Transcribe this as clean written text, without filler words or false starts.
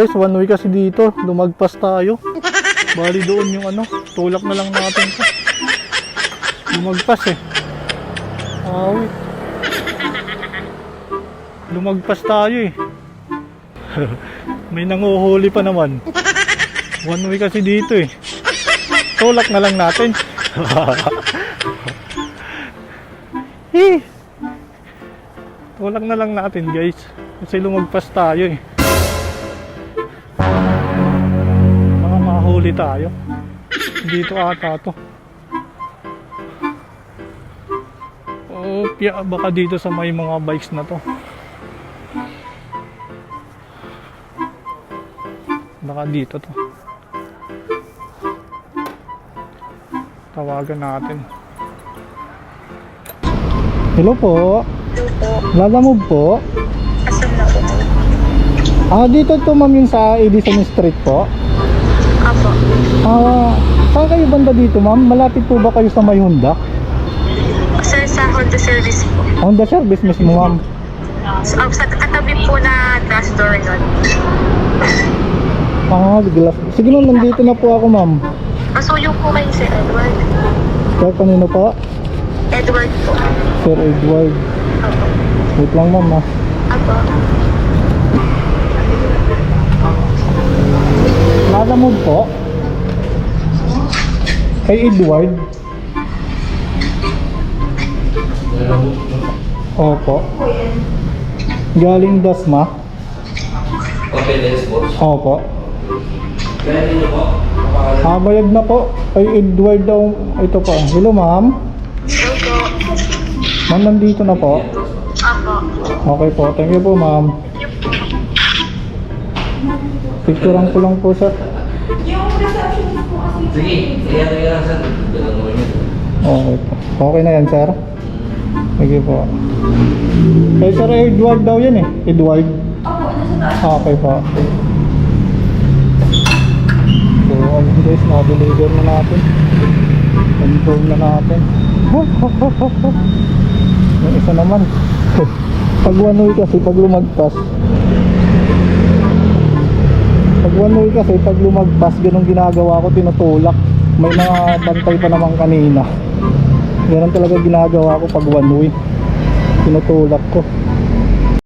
Guys, one way kasi dito, lumagpas tayo. Bali doon yung ano, tulak na lang natin to. Lumagpas eh. Wait. Lumagpas tayo eh. May nanguhuli pa naman. One way kasi dito eh. Tulak na lang natin. Tulak na lang natin guys. Kasi lumagpas tayo eh. Baka mahuli tayo. Dito ata to. Baka dito sa may mga bikes na to. Baka dito to. Tawagan natin. Hello po. Lalamove po. Asan na po? Dito to ma'am yung sa Edison Street po. Apo. Saan kayo banda dito ma'am? Malapit po ba kayo sa may Honda? Sir, sa Honda service po. Honda service mismo ma'am. So, sa katabi po na glass door nun. Glass. Sige ma'am, nandito na po ako ma'am. Masuyo po kayo si Edward. Sir, kanino po? Edward po. Sir Edward. Apo. Wait lang ma'am ha. Apo. Lalamove po. Kay Edward. Opo. Galing Dasma. Okay, let's go. Opo. Pwede niyo po? Bayad na po. Kay Edward daw. Ito po. Hello ma'am. Hello po. Ma'am, nandito na po. Apo. Okay po. Thank you po ma'am. Picturean ko lang po sir. Sige, iyan lang sir. Dalawin niyo. Okay po. Okay na yan sir. Sige po. Kay Sir Edward daw yan eh. Edward. Okay po. So ayun guys, na-deliver na natin. Confirm na natin. Yung isa naman. Pag one way kasi, pag lumagpas. Pag one way kasi, pag lumagpas, ganun ginagawa ko, tinutulak. May mga bantay pa naman kanina. Ganun talaga ginagawa ko pag one way. Tinutulak ko.